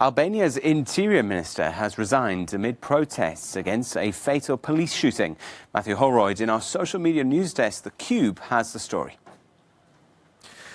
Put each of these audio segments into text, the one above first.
Albania's Interior Minister has resigned amid protests against a fatal police shooting. Matthew Holroyd in our social media news desk, The Cube, has the story.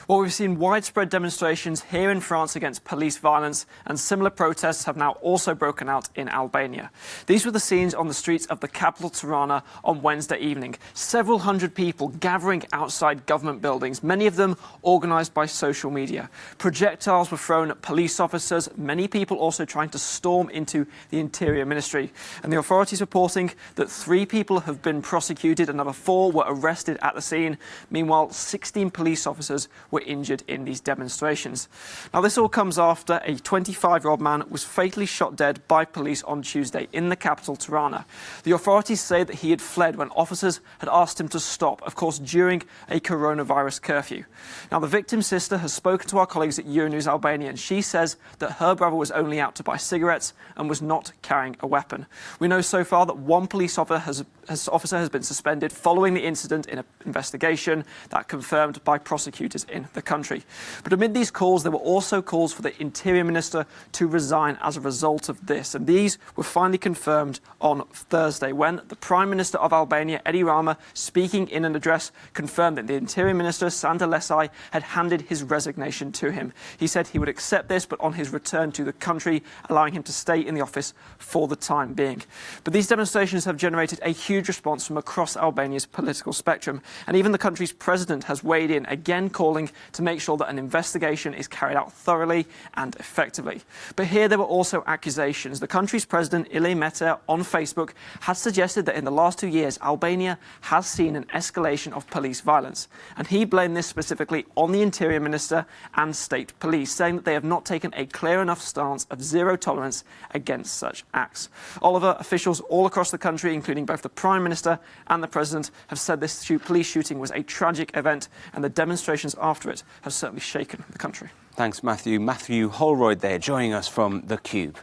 Well, we've seen widespread demonstrations here in France against police violence, and similar protests have now also broken out in Albania. These were the scenes on the streets of the capital Tirana on Wednesday evening. Several hundred people gathering outside government buildings, many of them organised by social media. Projectiles were thrown at police officers, many people also trying to storm into the Interior Ministry. And the authorities reporting that 3 people have been prosecuted, another 4 were arrested at the scene. Meanwhile, 16 police officers were injured in these demonstrations. Now, this all comes after a 25-year-old man was fatally shot dead by police on Tuesday in the capital, Tirana. The authorities say that he had fled when officers had asked him to stop, of course, during a coronavirus curfew. Now, the victim's sister has spoken to our colleagues at Euronews Albania, and she says that her brother was only out to buy cigarettes and was not carrying a weapon. We know so far that 1 police officer has been suspended following the incident in an investigation that confirmed by prosecutors in the country. But amid these calls, there were also calls for the Interior Minister to resign as a result of this. And these were finally confirmed on Thursday when the Prime Minister of Albania, Edi Rama, speaking in an address, confirmed that the Interior Minister, Sanda Lesai, had handed his resignation to him. He said he would accept this, but on his return to the country, allowing him to stay in the office for the time being. But these demonstrations have generated a huge response from across Albania's political spectrum. And even the country's president has weighed in, again calling to make sure that an investigation is carried out thoroughly and effectively. But here there were also accusations. The country's president, Ile Mete, on Facebook has suggested that in the last 2 years, Albania has seen an escalation of police violence. And he blamed this specifically on the Interior Minister and state police, saying that they have not taken a clear enough stance of zero tolerance against such acts. Oliver, officials all across the country, including both the Prime Minister and the President, have said this police shooting was a tragic event, and the demonstrations after it have certainly shaken the country. Thanks, Matthew. Matthew Holroyd there, joining us from The Cube.